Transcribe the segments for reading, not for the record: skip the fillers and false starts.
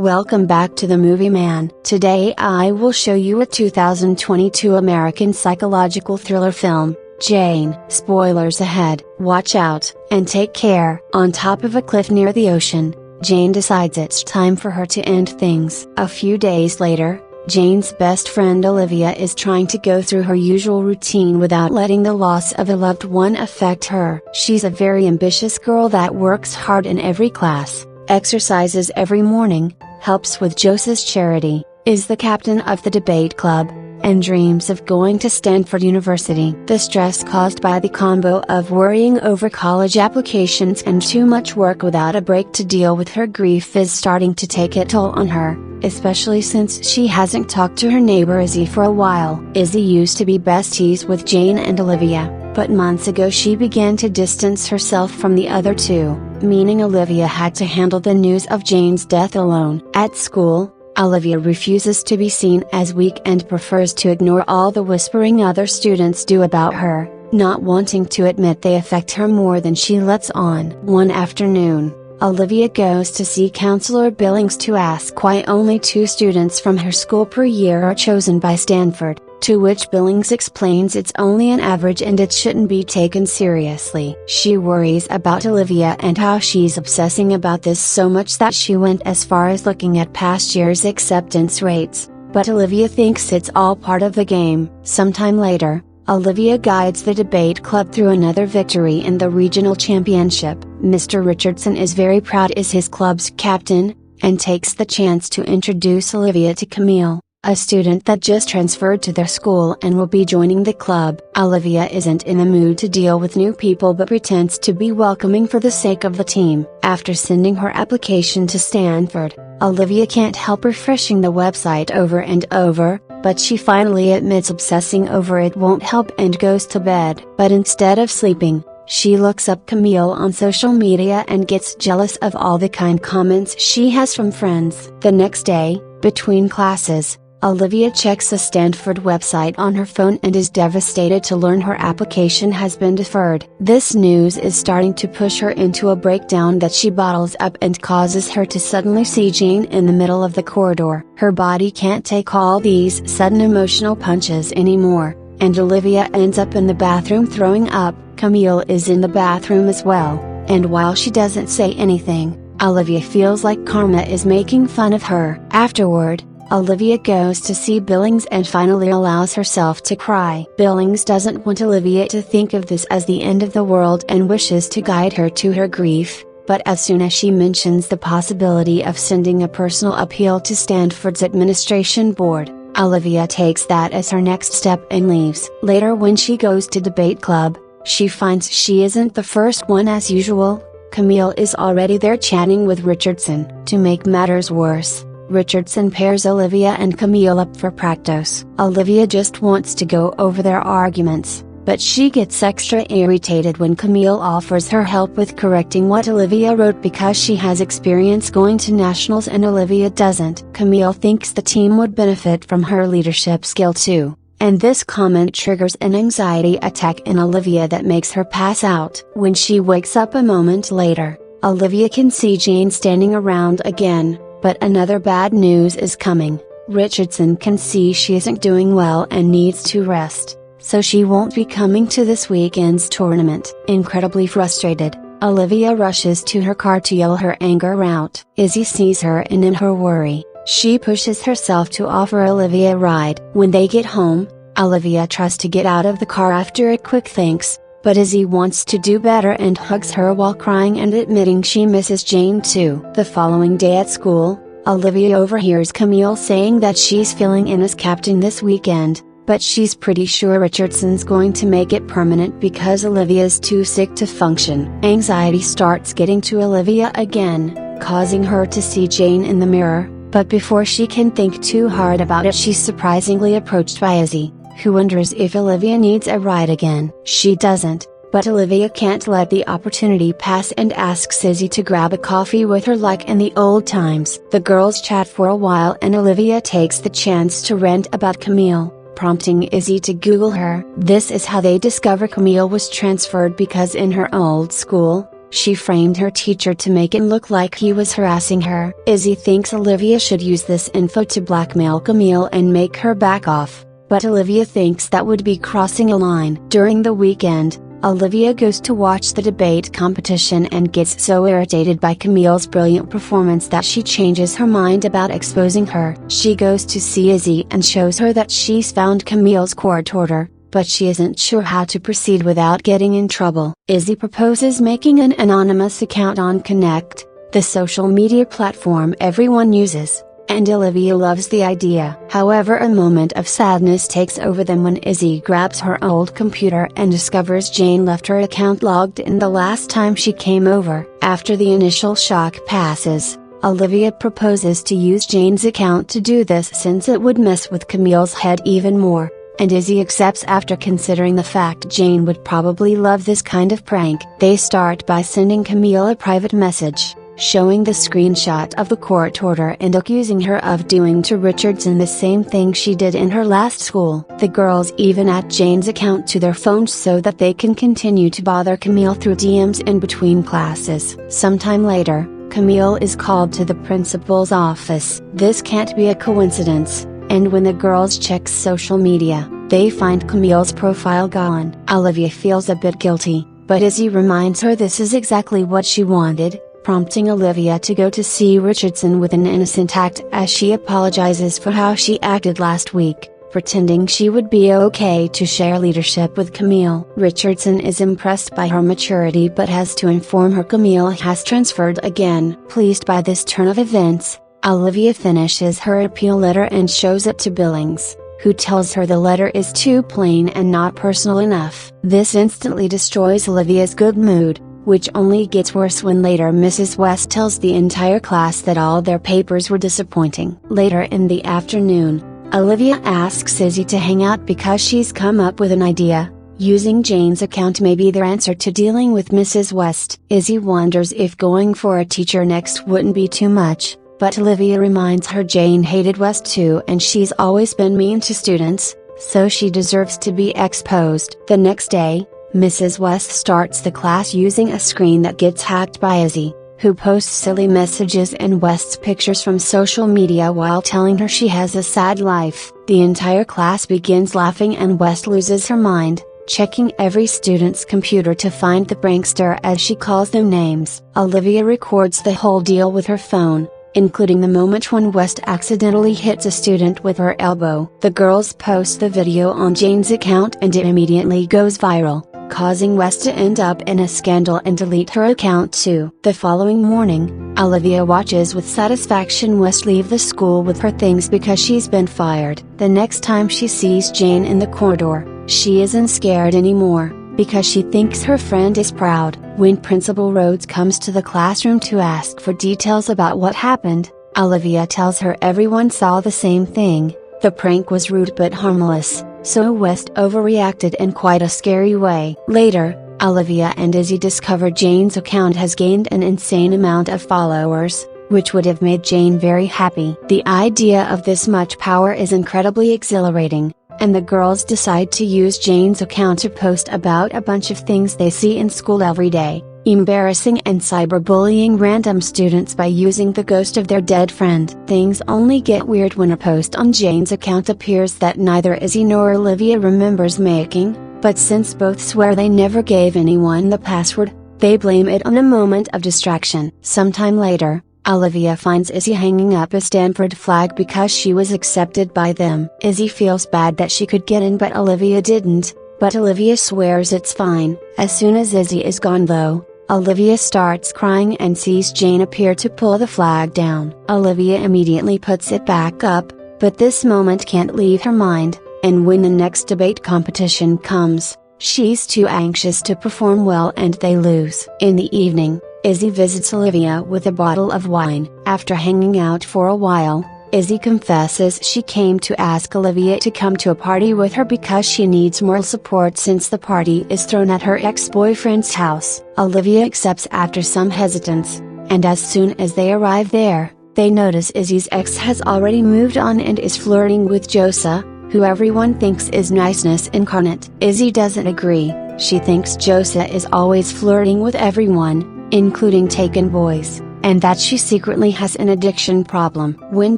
Welcome back to the Movie Man. Today I will show you a 2022 American psychological thriller film, Jane. Spoilers ahead. Watch out, and take care. On top of a cliff near the ocean, Jane decides it's time for her to end things. A few days later, Jane's best friend Olivia is trying to go through her usual routine without letting the loss of a loved one affect her. She's a very ambitious girl that works hard in every class, exercises every morning, helps with Joseph's charity, is the captain of the debate club, and dreams of going to Stanford University. The stress caused by the combo of worrying over college applications and too much work without a break to deal with her grief is starting to take a toll on her, especially since she hasn't talked to her neighbor Izzy for a while. Izzy used to be besties with Jane and Olivia, but months ago she began to distance herself from the other two, meaning Olivia had to handle the news of Jane's death alone. At school, Olivia refuses to be seen as weak and prefers to ignore all the whispering other students do about her, not wanting to admit they affect her more than she lets on. One afternoon, Olivia goes to see Counselor Billings to ask why only 2 students from her school per year are chosen by Stanford, to which Billings explains it's only an average and it shouldn't be taken seriously. She worries about Olivia and how she's obsessing about this so much that she went as far as looking at past year's acceptance rates, but Olivia thinks it's all part of the game. Sometime later, Olivia guides the debate club through another victory in the regional championship. Mr. Richardson is very proud as his club's captain, and takes the chance to introduce Olivia to Camille, a student that just transferred to their school and will be joining the club. Olivia isn't in the mood to deal with new people but pretends to be welcoming for the sake of the team. After sending her application to Stanford, Olivia can't help refreshing the website over and over, but she finally admits obsessing over it won't help and goes to bed. But instead of sleeping, she looks up Camille on social media and gets jealous of all the kind comments she has from friends. The next day, between classes, Olivia checks the Stanford website on her phone and is devastated to learn her application has been deferred. This news is starting to push her into a breakdown that she bottles up and causes her to suddenly see Jane in the middle of the corridor. Her body can't take all these sudden emotional punches anymore, and Olivia ends up in the bathroom throwing up. Camille is in the bathroom as well, and while she doesn't say anything, Olivia feels like karma is making fun of her. Afterward, Olivia goes to see Billings and finally allows herself to cry. Billings doesn't want Olivia to think of this as the end of the world and wishes to guide her to her grief, but as soon as she mentions the possibility of sending a personal appeal to Stanford's administration board, Olivia takes that as her next step and leaves. Later when she goes to debate club, she finds she isn't the first one as usual. Camille is already there chatting with Richardson. To make matters worse, Richardson pairs Olivia and Camille up for practice. Olivia just wants to go over their arguments, but she gets extra irritated when Camille offers her help with correcting what Olivia wrote because she has experience going to nationals and Olivia doesn't. Camille thinks the team would benefit from her leadership skill too, and this comment triggers an anxiety attack in Olivia that makes her pass out. When she wakes up a moment later, Olivia can see Jane standing around again. But another bad news is coming. Richardson can see she isn't doing well and needs to rest, so she won't be coming to this weekend's tournament. Incredibly frustrated, Olivia rushes to her car to yell her anger out. Izzy sees her and in her worry, she pushes herself to offer Olivia a ride. When they get home, Olivia tries to get out of the car after a quick thanks, but Izzy wants to do better and hugs her while crying and admitting she misses Jane too. The following day at school, Olivia overhears Camille saying that she's filling in as captain this weekend, but she's pretty sure Richardson's going to make it permanent because Olivia's too sick to function. Anxiety starts getting to Olivia again, causing her to see Jane in the mirror, but before she can think too hard about it she's surprisingly approached by Izzy, who wonders if Olivia needs a ride again. She doesn't, but Olivia can't let the opportunity pass and asks Izzy to grab a coffee with her like in the old times. The girls chat for a while and Olivia takes the chance to rant about Camille, prompting Izzy to Google her. This is how they discover Camille was transferred because in her old school, She framed her teacher to make it look like he was harassing her. Izzy thinks Olivia should use this info to blackmail Camille and make her back off, but Olivia thinks that would be crossing a line. During the weekend, Olivia goes to watch the debate competition and gets so irritated by Camille's brilliant performance that she changes her mind about exposing her. She goes to see Izzy and shows her that she's found Camille's court order, but she isn't sure how to proceed without getting in trouble. Izzy proposes making an anonymous account on Connect, the social media platform everyone uses, and Olivia loves the idea. However, a moment of sadness takes over them when Izzy grabs her old computer and discovers Jane left her account logged in the last time she came over. After the initial shock passes, Olivia proposes to use Jane's account to do this since it would mess with Camille's head even more, and Izzy accepts after considering the fact Jane would probably love this kind of prank. They start by sending Camille a private message, showing the screenshot of the court order and accusing her of doing to Richardson the same thing she did in her last school. The girls even add Jane's account to their phones so that they can continue to bother Camille through DMs in between classes. Sometime later, Camille is called to the principal's office. This can't be a coincidence, and when the girls check social media, they find Camille's profile gone. Olivia feels a bit guilty, but Izzy reminds her this is exactly what she wanted, prompting Olivia to go to see Richardson with an innocent act as she apologizes for how she acted last week, pretending she would be okay to share leadership with Camille. Richardson is impressed by her maturity but has to inform her Camille has transferred again. Pleased by this turn of events, Olivia finishes her appeal letter and shows it to Billings, who tells her the letter is too plain and not personal enough. This instantly destroys Olivia's good mood, which only gets worse when later Mrs. West tells the entire class that all their papers were disappointing. Later in the afternoon, Olivia asks Izzy to hang out because she's come up with an idea. Using Jane's account may be their answer to dealing with Mrs. West. Izzy wonders if going for a teacher next wouldn't be too much, but Olivia reminds her Jane hated West too and she's always been mean to students, so she deserves to be exposed. The next day, Mrs. West starts the class using a screen that gets hacked by Izzy, who posts silly messages and West's pictures from social media while telling her she has a sad life. The entire class begins laughing and West loses her mind, checking every student's computer to find the prankster as she calls them names. Olivia records the whole deal with her phone, including the moment when West accidentally hits a student with her elbow. The girls post the video on Jane's account and it immediately goes viral, causing West to end up in a scandal and delete her account too. The following morning, Olivia watches with satisfaction West leave the school with her things because she's been fired. The next time she sees Jane in the corridor, she isn't scared anymore, because she thinks her friend is proud. When Principal Rhodes comes to the classroom to ask for details about what happened, Olivia tells her everyone saw the same thing. The prank was rude but harmless, so West overreacted in quite a scary way. Later, Olivia and Izzy discover Jane's account has gained an insane amount of followers, which would have made Jane very happy. The idea of this much power is incredibly exhilarating, and the girls decide to use Jane's account to post about a bunch of things they see in school every day, embarrassing and cyberbullying random students by using the ghost of their dead friend. Things only get weird when a post on Jane's account appears that neither Izzy nor Olivia remembers making, but since both swear they never gave anyone the password, they blame it on a moment of distraction. Sometime later, Olivia finds Izzy hanging up a Stanford flag because she was accepted by them. Izzy feels bad that she could get in but Olivia didn't, but Olivia swears it's fine. As soon as Izzy is gone though, Olivia starts crying and sees Jane appear to pull the flag down. Olivia immediately puts it back up, but this moment can't leave her mind, and when the next debate competition comes, she's too anxious to perform well and they lose. In the evening, Izzy visits Olivia with a bottle of wine. After hanging out for a while, Izzy confesses she came to ask Olivia to come to a party with her because she needs moral support since the party is thrown at her ex-boyfriend's house. Olivia accepts after some hesitance, and as soon as they arrive there, they notice Izzy's ex has already moved on and is flirting with Josa, who everyone thinks is niceness incarnate. Izzy doesn't agree. She thinks Josa is always flirting with everyone, including taken boys, and that she secretly has an addiction problem. When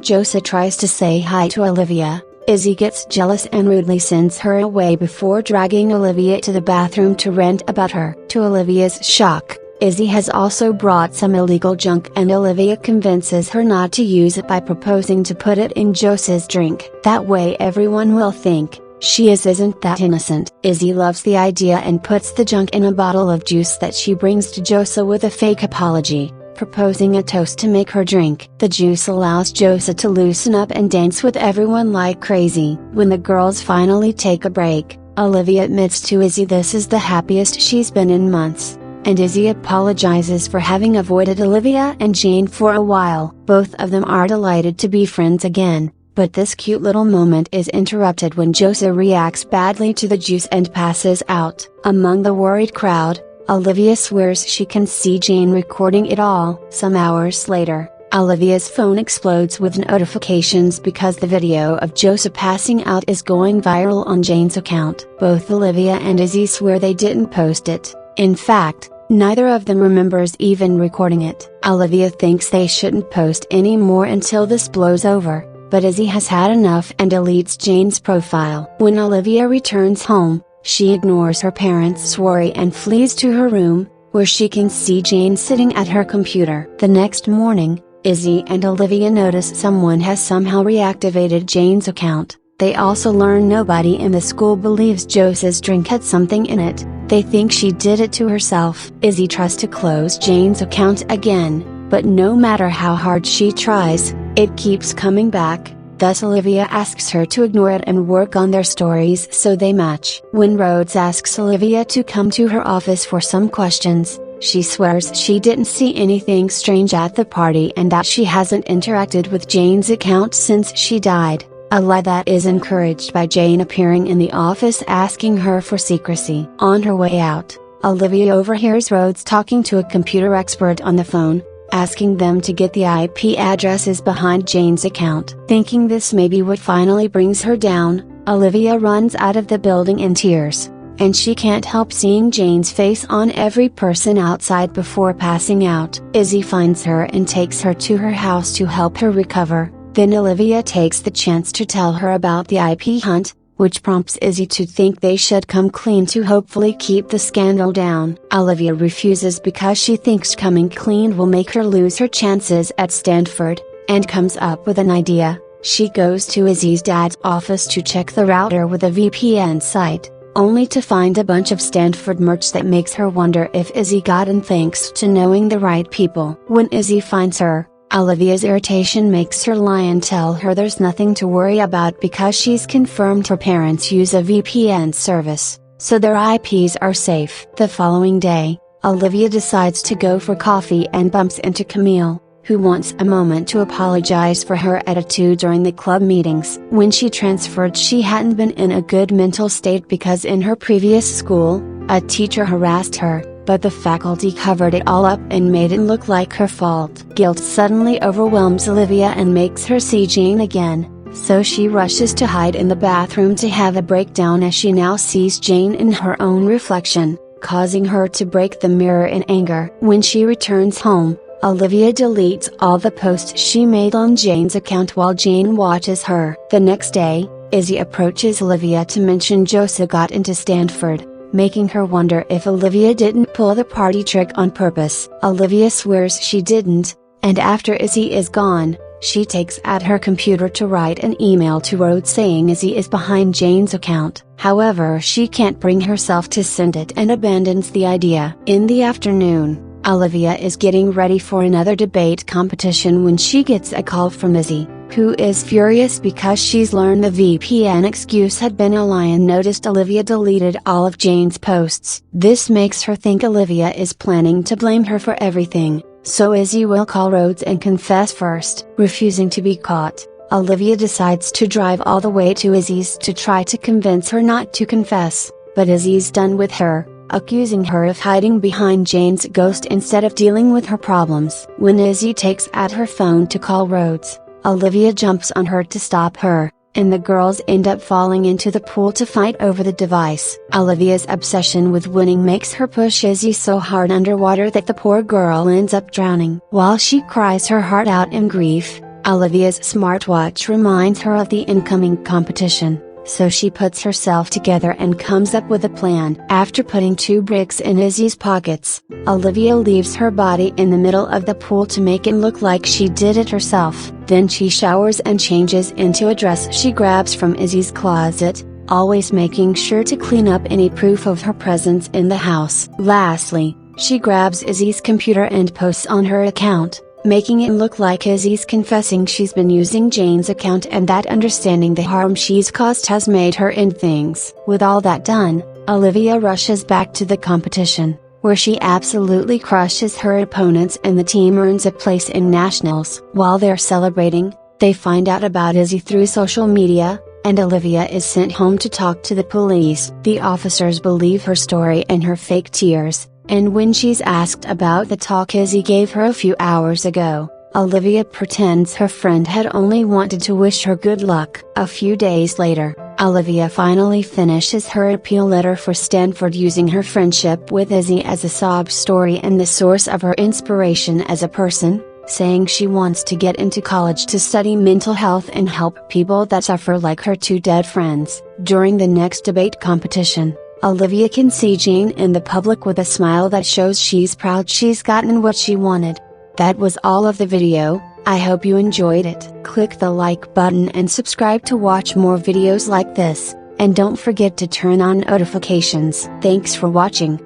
Joseph tries to say hi to Olivia, Izzy gets jealous and rudely sends her away before dragging Olivia to the bathroom to rant about her. To Olivia's shock, Izzy has also brought some illegal junk and Olivia convinces her not to use it by proposing to put it in Joseph's drink. That way everyone will think she isn't that innocent. Izzy loves the idea and puts the junk in a bottle of juice that she brings to Joseph with a fake apology, proposing a toast to make her drink. The juice allows Joseph to loosen up and dance with everyone like crazy. When the girls finally take a break, Olivia admits to Izzy this is the happiest she's been in months, and Izzy apologizes for having avoided Olivia and Jane for a while. Both of them are delighted to be friends again, but this cute little moment is interrupted when Joseph reacts badly to the juice and passes out. Among the worried crowd, Olivia swears she can see Jane recording it all. Some hours later, Olivia's phone explodes with notifications because the video of Joseph passing out is going viral on Jane's account. Both Olivia and Izzy swear they didn't post it. In fact, neither of them remembers even recording it. Olivia thinks they shouldn't post any more until this blows over, but Izzy has had enough and deletes Jane's profile. When Olivia returns home, she ignores her parents' worry and flees to her room, where she can see Jane sitting at her computer. The next morning, Izzy and Olivia notice someone has somehow reactivated Jane's account. They also learn nobody in the school believes Joseph's drink had something in it. They think she did it to herself. Izzy tries to close Jane's account again, but no matter how hard she tries, it keeps coming back. Thus Olivia asks her to ignore it and work on their stories so they match. When Rhodes asks Olivia to come to her office for some questions, she swears she didn't see anything strange at the party and that she hasn't interacted with Jane's account since she died, a lie that is encouraged by Jane appearing in the office asking her for secrecy. On her way out, Olivia overhears Rhodes talking to a computer expert on the phone, asking them to get the IP addresses behind Jane's account. Thinking this may be what finally brings her down, Olivia runs out of the building in tears, and she can't help seeing Jane's face on every person outside before passing out. Izzy finds her and takes her to her house to help her recover. Then Olivia takes the chance to tell her about the IP hunt, which prompts Izzy to think they should come clean to hopefully keep the scandal down. Olivia refuses because she thinks coming clean will make her lose her chances at Stanford, and comes up with an idea. She goes to Izzy's dad's office to check the router with a VPN site, only to find a bunch of Stanford merch that makes her wonder if Izzy got in thanks to knowing the right people. When Izzy finds her, Olivia's irritation makes her lie and tell her there's nothing to worry about because she's confirmed her parents use a VPN service, so their IPs are safe. The following day, Olivia decides to go for coffee and bumps into Camille, who wants a moment to apologize for her attitude during the club meetings. When she transferred, she hadn't been in a good mental state because in her previous school, a teacher harassed her, but the faculty covered it all up and made it look like her fault. Guilt suddenly overwhelms Olivia and makes her see Jane again, so she rushes to hide in the bathroom to have a breakdown as she now sees Jane in her own reflection, causing her to break the mirror in anger. When she returns home, Olivia deletes all the posts she made on Jane's account while Jane watches her. The next day, Izzy approaches Olivia to mention Joseph got into Stanford, making her wonder if Olivia didn't pull the party trick on purpose. Olivia swears she didn't, and after Izzy is gone, she takes out her computer to write an email to Rhodes saying Izzy is behind Jane's account. However, she can't bring herself to send it and abandons the idea. In the afternoon, Olivia is getting ready for another debate competition when she gets a call from Izzy, who is furious because she's learned the VPN excuse had been a lie and noticed Olivia deleted all of Jane's posts. This makes her think Olivia is planning to blame her for everything, so Izzy will call Rhodes and confess first. Refusing to be caught, Olivia decides to drive all the way to Izzy's to try to convince her not to confess, but Izzy's done with her, accusing her of hiding behind Jane's ghost instead of dealing with her problems. When Izzy takes out her phone to call Rhodes, Olivia jumps on her to stop her, and the girls end up falling into the pool to fight over the device. Olivia's obsession with winning makes her push Izzy so hard underwater that the poor girl ends up drowning. While she cries her heart out in grief, Olivia's smartwatch reminds her of the incoming competition, so she puts herself together and comes up with a plan. After putting 2 bricks in Izzy's pockets, Olivia leaves her body in the middle of the pool to make it look like she did it herself. Then she showers and changes into a dress she grabs from Izzy's closet, always making sure to clean up any proof of her presence in the house. Lastly, she grabs Izzy's computer and posts on her account, making it look like Izzy's confessing she's been using Jane's account and that understanding the harm she's caused has made her end things. With all that done, Olivia rushes back to the competition, where she absolutely crushes her opponents and the team earns a place in nationals. While they're celebrating, they find out about Izzy through social media, and Olivia is sent home to talk to the police. The officers believe her story and her fake tears, and when she's asked about the talk Izzy gave her a few hours ago, Olivia pretends her friend had only wanted to wish her good luck. A few days later, Olivia finally finishes her appeal letter for Stanford using her friendship with Izzy as a sob story and the source of her inspiration as a person, saying she wants to get into college to study mental health and help people that suffer like her 2 dead friends. During the next debate competition, Olivia can see Jane in the public with a smile that shows she's proud she's gotten what she wanted. That was all of the video. I hope you enjoyed it. Click the like button and subscribe to watch more videos like this, and don't forget to turn on notifications. Thanks for watching.